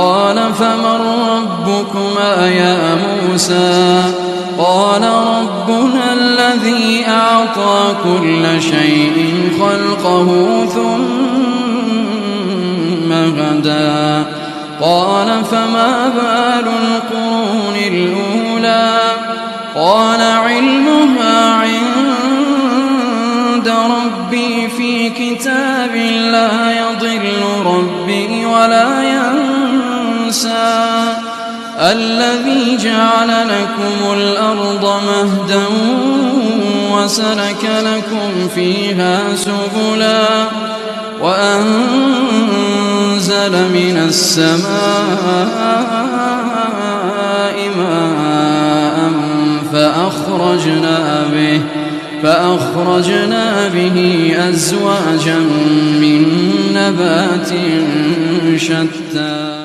قال فمن ربكما يا موسى قال ربنا الذي أعطى كل شيء خلقه ثم هدى قال فما بال القرون الأولى قال علمها عند ربي في كتاب لا يضل ربي ولا ينسى الذي جعل لكم الأرض مهدا وسلك لكم فيها سبلا وأنزل من السماء ماء فأخرجنا به أزواجا من نبات شتى